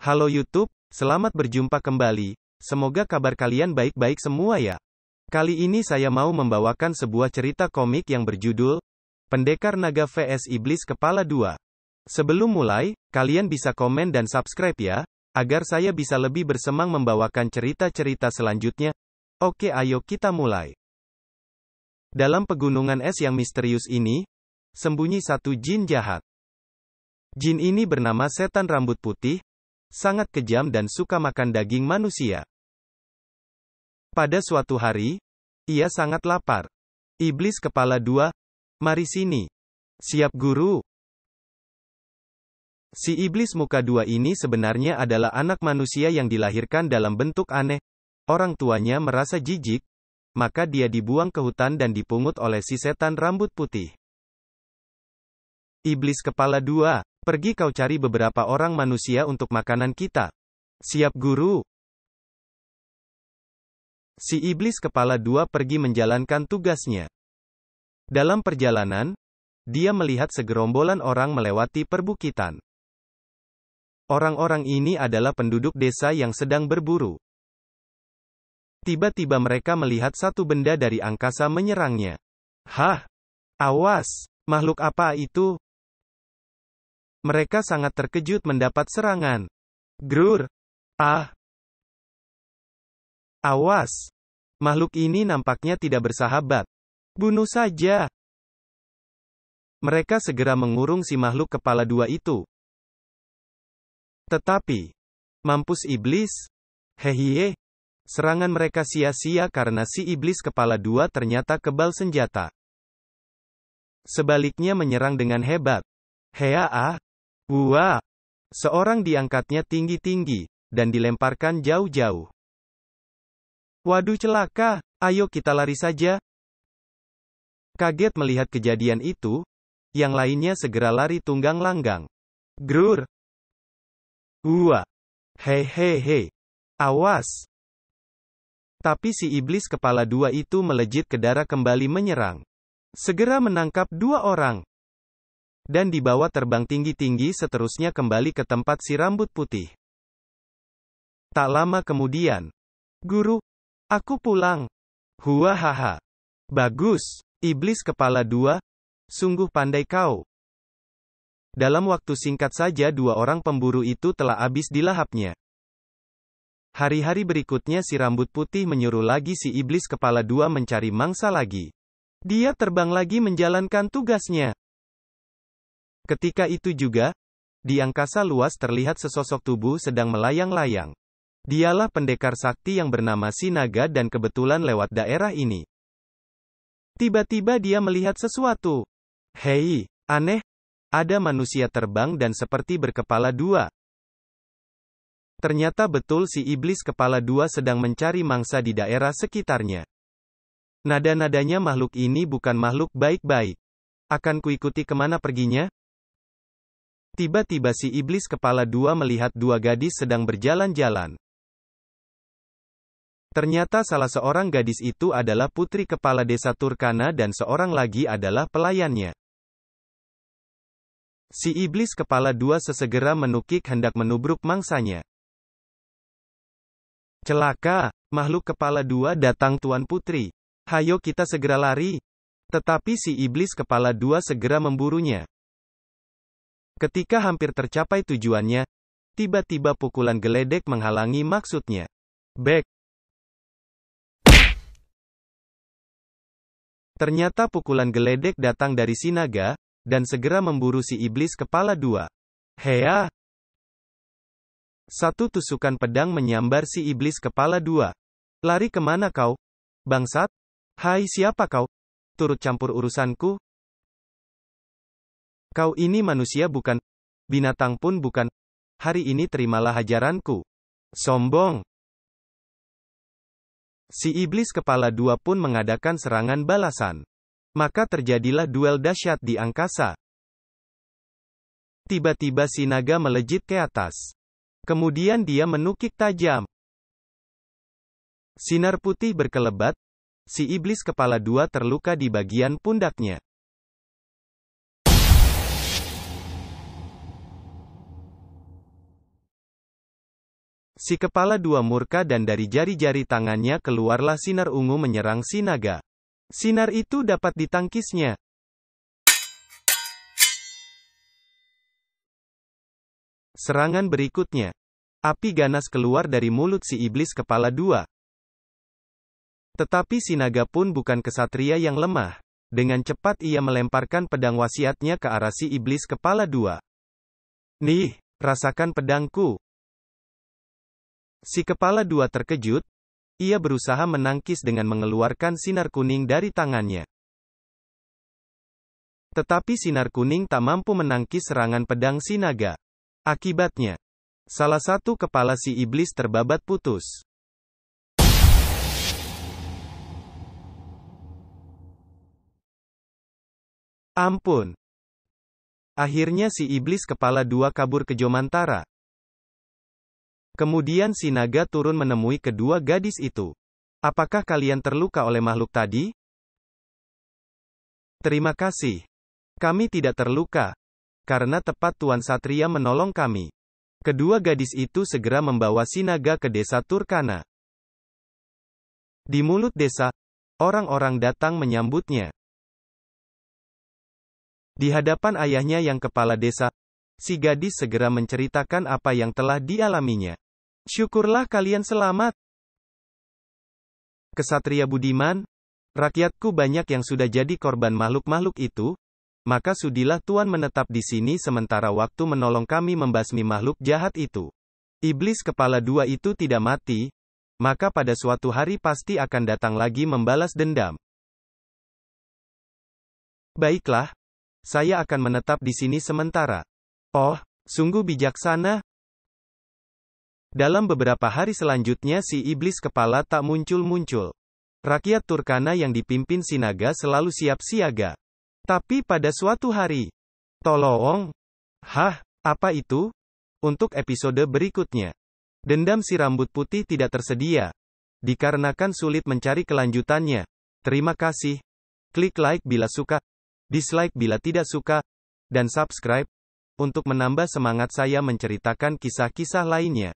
Halo YouTube, selamat berjumpa kembali. Semoga kabar kalian baik-baik semua ya. Kali ini saya mau membawakan sebuah cerita komik yang berjudul Pendekar Naga vs Iblis Kepala 2. Sebelum mulai, kalian bisa komen dan subscribe ya, agar saya bisa lebih bersemangat membawakan cerita-cerita selanjutnya. Oke, ayo kita mulai. Dalam pegunungan es yang misterius ini, sembunyi satu jin jahat. Jin ini bernama Setan Rambut Putih, sangat kejam dan suka makan daging manusia. Pada suatu hari, ia sangat lapar. Iblis Kepala 2, mari sini. Siap guru. Si iblis muka dua ini sebenarnya adalah anak manusia yang dilahirkan dalam bentuk aneh. Orang tuanya merasa jijik, maka dia dibuang ke hutan dan dipungut oleh si setan rambut putih. Iblis Kepala 2, pergi kau cari beberapa orang manusia untuk makanan kita. Siap guru. Si iblis Kepala 2 pergi menjalankan tugasnya. Dalam perjalanan, dia melihat segerombolan orang melewati perbukitan. Orang-orang ini adalah penduduk desa yang sedang berburu. Tiba-tiba mereka melihat satu benda dari angkasa menyerangnya. Hah! Awas! Makhluk apa itu? Mereka sangat terkejut mendapat serangan. Grur! Ah! Awas! Makhluk ini nampaknya tidak bersahabat. Bunuh saja! Mereka segera mengurung si makhluk kepala dua itu. Tetapi, mampus iblis! Hehehe! Serangan mereka sia-sia karena si iblis kepala dua ternyata kebal senjata. Sebaliknya menyerang dengan hebat. Hea! Wah! Seorang diangkatnya tinggi-tinggi, dan dilemparkan jauh-jauh. Waduh celaka, ayo kita lari saja. Kaget melihat kejadian itu, yang lainnya segera lari tunggang langgang. Grur! Wah! Hehehe! Awas! Tapi si iblis kepala dua itu melejit ke darah kembali menyerang. Segera menangkap dua orang. Dan dibawa terbang tinggi-tinggi seterusnya kembali ke tempat si rambut putih. Tak lama kemudian. Guru! Aku pulang. Huahaha. Bagus, iblis kepala dua. Sungguh pandai kau. Dalam waktu singkat saja dua orang pemburu itu telah habis dilahapnya. Hari-hari berikutnya si rambut putih menyuruh lagi si iblis kepala dua mencari mangsa lagi. Dia terbang lagi menjalankan tugasnya. Ketika itu juga, di angkasa luas terlihat sesosok tubuh sedang melayang-layang. Dialah pendekar sakti yang bernama si naga dan kebetulan lewat daerah ini. Tiba-tiba dia melihat sesuatu. Hei, aneh. Ada manusia terbang dan seperti berkepala dua. Ternyata betul si iblis kepala dua sedang mencari mangsa di daerah sekitarnya. Nada-nadanya makhluk ini bukan makhluk baik-baik. Akan kuikuti kemana perginya? Tiba-tiba si iblis kepala dua melihat dua gadis sedang berjalan-jalan. Ternyata salah seorang gadis itu adalah putri kepala desa Turkana dan seorang lagi adalah pelayannya. Si iblis kepala dua sesegera menukik hendak menubruk mangsanya. Celaka, makhluk kepala dua datang tuan putri. Hayo kita segera lari. Tetapi si iblis kepala dua segera memburunya. Ketika hampir tercapai tujuannya, tiba-tiba pukulan geledek menghalangi maksudnya. Bek! Ternyata pukulan geledek datang dari si naga, dan segera memburu si iblis kepala dua. Hea! Satu tusukan pedang menyambar si iblis kepala dua. Lari kemana kau? Bangsat? Hai siapa kau? Turut campur urusanku? Kau ini manusia bukan? Binatang pun bukan? Hari ini terimalah hajaranku. Sombong! Si iblis kepala dua pun mengadakan serangan balasan. Maka terjadilah duel dahsyat di angkasa. Tiba-tiba si naga melejit ke atas. Kemudian dia menukik tajam. Sinar putih berkelebat. Si iblis kepala dua terluka di bagian pundaknya. Si kepala dua murka dan dari jari-jari tangannya keluarlah sinar ungu menyerang si naga. Sinar itu dapat ditangkisnya. Serangan berikutnya. Api ganas keluar dari mulut si iblis kepala dua. Tetapi si naga pun bukan kesatria yang lemah. Dengan cepat ia melemparkan pedang wasiatnya ke arah si iblis kepala dua. Nih, rasakan pedangku. Si kepala dua terkejut. Ia berusaha menangkis dengan mengeluarkan sinar kuning dari tangannya. Tetapi sinar kuning tak mampu menangkis serangan pedang si naga. Akibatnya, salah satu kepala si iblis terbabat putus. Ampun. Akhirnya si iblis kepala dua kabur ke Jomantara. Kemudian si naga turun menemui kedua gadis itu. Apakah kalian terluka oleh makhluk tadi? Terima kasih. Kami tidak terluka. Karena tepat Tuan Satria menolong kami. Kedua gadis itu segera membawa si naga ke desa Turkana. Di mulut desa, orang-orang datang menyambutnya. Di hadapan ayahnya yang kepala desa, si gadis segera menceritakan apa yang telah dialaminya. Syukurlah kalian selamat. Kesatria budiman, rakyatku banyak yang sudah jadi korban makhluk-makhluk itu. Maka sudilah Tuan menetap di sini sementara waktu menolong kami membasmi makhluk jahat itu. Iblis kepala dua itu tidak mati, maka pada suatu hari pasti akan datang lagi membalas dendam. Baiklah, saya akan menetap di sini sementara. Oh, sungguh bijaksana. Dalam beberapa hari selanjutnya si iblis kepala tak muncul-muncul. Rakyat Turkana yang dipimpin si naga selalu siap siaga. Tapi pada suatu hari, tolong, apa itu? Untuk episode berikutnya, dendam si rambut putih tidak tersedia, dikarenakan sulit mencari kelanjutannya. Terima kasih. Klik like bila suka, dislike bila tidak suka, dan subscribe, untuk menambah semangat saya menceritakan kisah-kisah lainnya.